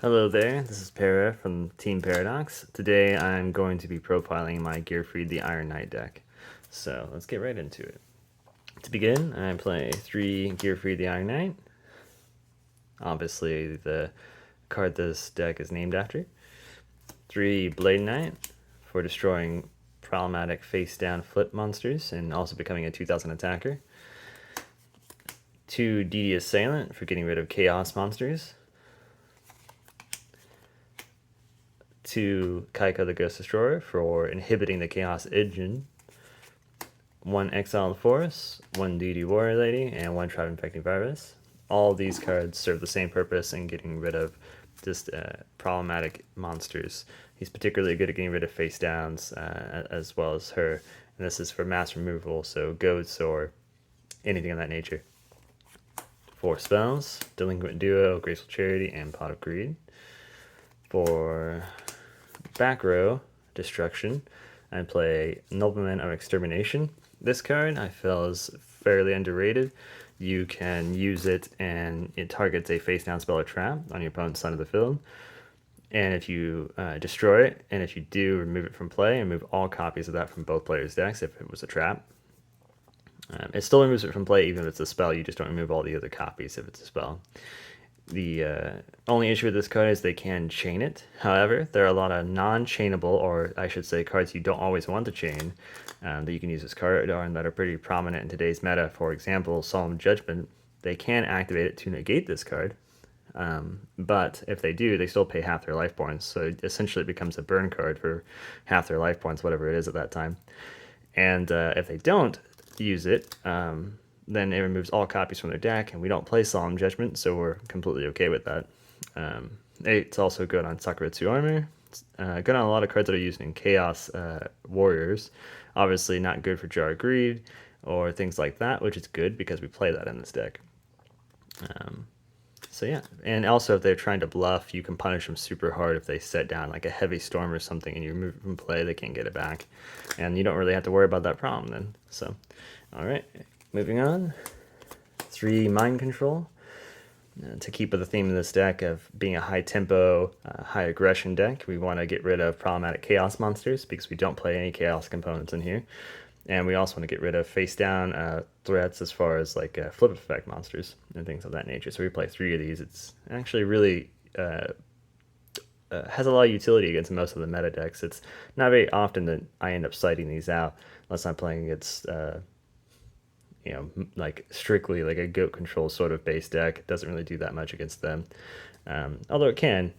Hello there, this is Para from Team Paradox. Today I'm going to be profiling my Gearfried the Iron Knight deck. So let's get right into it. To begin, I play 3 Gearfried the Iron Knight. Obviously the card this deck is named after. 3 Blade Knight for destroying problematic face-down flip monsters and also becoming a 2000 attacker. 2 DD Assailant for getting rid of chaos monsters. 2 Kycoo the Ghost Destroyer for inhibiting the Chaos Engine, 1 Exiled Force, 1 DD Warrior Lady, and 1 Tribe Infecting Virus. All these cards serve the same purpose in getting rid of just problematic monsters. He's particularly good at getting rid of face downs as well as her, and this is for mass removal, so goats or anything of that nature. 4 spells, Delinquent Duo, Graceful Charity, and Pot of Greed. For back row destruction, I play Nobleman of Extermination. This card I feel is fairly underrated. You can use it and it targets a face down spell or trap on your opponent's side of the field. And if you destroy it, and if you do, remove it from play and move all copies of that from both players' decks if it was a trap. It still removes it from play even if it's a spell, you just don't remove all the other copies if it's a spell. The only issue with this card is they can chain it. However, there are a lot of non-chainable, or I should say cards you don't always want to chain, that you can use this card on that are pretty prominent in today's meta. For example, Solemn Judgment. They can activate it to negate this card, but if they do, they still pay half their life points. So essentially it becomes a burn card for half their life points, whatever it is at that time. And if they don't use it, then it removes all copies from their deck, and we don't play Solemn Judgment, so we're completely okay with that. It's also good on Sakuretsu Armor. It's good on a lot of cards that are used in Chaos Warriors. Obviously not good for Jar of Greed or things like that, which is good because we play that in this deck. So yeah, and also if they're trying to bluff, you can punish them super hard if they set down like a Heavy Storm or something and you remove it from play, they can't get it back. And you don't really have to worry about that problem then. So, alright, moving on. 3 Mind Control. To keep with the theme of this deck of being a high tempo, high aggression deck, we want to get rid of problematic chaos monsters because we don't play any chaos components in here. And we also want to get rid of face down threats as far as like flip effect monsters and things of that nature. So we play 3 of these. It's actually really has a lot of utility against most of the meta decks. It's not very often that I end up citing these out unless I'm playing against like strictly like a goat control sort of base deck. It doesn't really do that much against them. Although it can.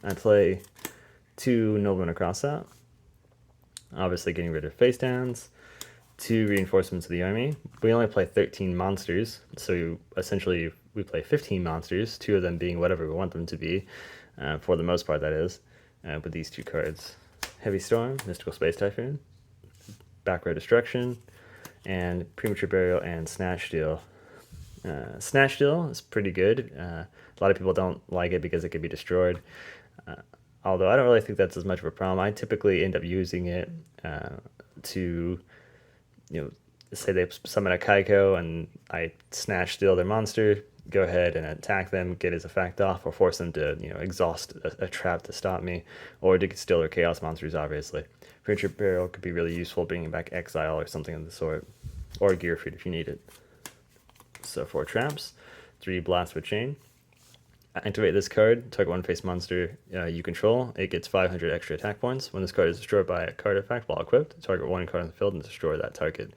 I play 2 Nobleman of Crossout. Obviously getting rid of face downs. 2 reinforcements of the army. We only play 13 monsters, so essentially we play 15 monsters, 2 of them being whatever we want them to be, for the most part that is, with these 2 cards. Heavy Storm, Mystical Space Typhoon, Back Row Destruction, and Premature Burial and Snatch Steal. Snatch Steal is pretty good. A lot of people don't like it because it can be destroyed. Although I don't really think that's as much of a problem. I typically end up using it to, say they summon a Kycoo and I Snatch Steal their monster, go ahead and attack them, get his effect off, or force them to, exhaust a trap to stop me, or to steal their chaos monsters, obviously. Premature Burial could be really useful, bringing back Exile or something of the sort, or Gearfried if you need it. So 4 traps, 3 Blast with Chain. Activate this card, target 1 face monster you control. It gets 500 extra attack points. When this card is destroyed by a card effect while equipped, target 1 card on the field and destroy that target.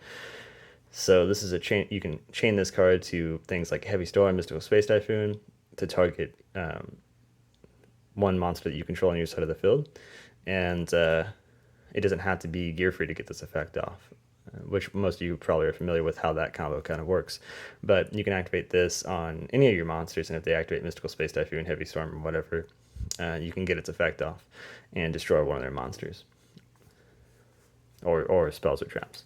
So this is a chain. You can chain this card to things like Heavy Storm, Mystical Space Typhoon, to target 1 monster that you control on your side of the field. And it doesn't have to be Gearfried to get this effect off, which most of you probably are familiar with how that combo kind of works. But you can activate this on any of your monsters, and if they activate Mystical Space Typhoon, Heavy Storm, or whatever, you can get its effect off and destroy one of their monsters. Or spells or traps.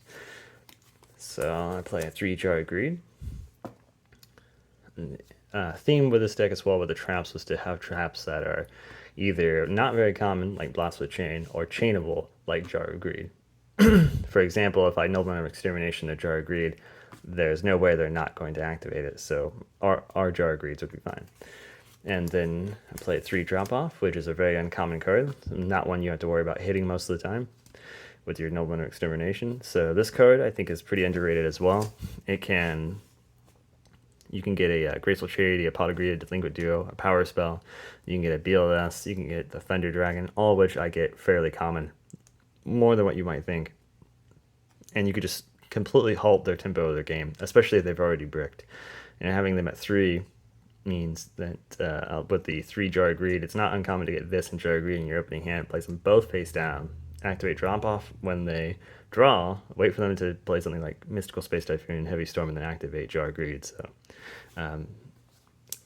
So I play a 3 Jar of Greed. Theme with this deck as well with the traps was to have traps that are either not very common, like Blast with Chain, or chainable, like Jar of Greed. For example, if I Nobleman of Extermination or Jar of Greed, there's no way they're not going to activate it, so our Jar of Greeds would be fine. And then I play 3 Drop Off, which is a very uncommon card, not one you have to worry about hitting most of the time with your Nobleman of Extermination. So this card I think is pretty underrated as well. You can get a Graceful Charity, a a Delinquent Duo, a Power Spell. You can get a BLS, you can get the Thunder Dragon, all of which I get fairly common, more than what you might think. And you could just completely halt their tempo of their game, especially if they've already bricked. And having them at 3 means that with the 3 Jar of Greed, it's not uncommon to get this and Jar of Greed in your opening hand, place them both face down, activate Drop Off when they draw, wait for them to play something like Mystical Space Typhoon, Heavy Storm, and then activate Jar of Greed. So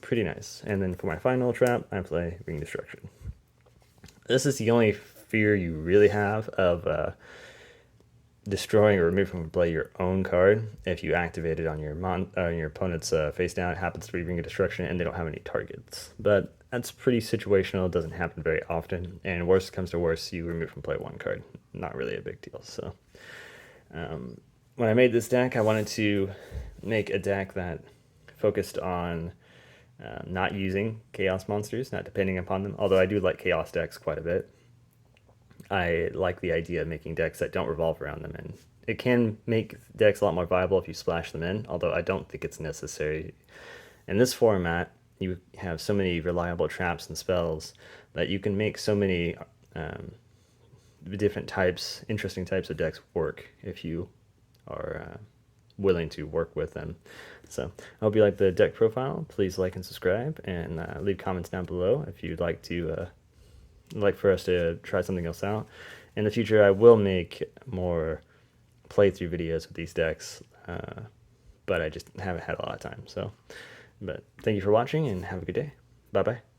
pretty nice. And then for my final trap, I play Ring Destruction. This is the only fear you really have of destroying or removing from play your own card. If you activate it on your opponent's face down, it happens to be Ring of Destruction and they don't have any targets. But that's pretty situational. It doesn't happen very often. And worst comes to worst, you remove from play 1 card. Not really a big deal. So when I made this deck, I wanted to make a deck that focused on not using Chaos monsters, not depending upon them. Although I do like Chaos decks quite a bit. I like the idea of making decks that don't revolve around them, and it can make decks a lot more viable if you splash them in, although I don't think it's necessary. In this format, you have so many reliable traps and spells that you can make so many different types, interesting types of decks work if you are willing to work with them. So I hope you like the deck profile. Please like and subscribe, and leave comments down below if you'd like for us to try something else out. In the future, I will make more playthrough videos with these decks, but I just haven't had a lot of time. But thank you for watching, and have a good day. Bye-bye.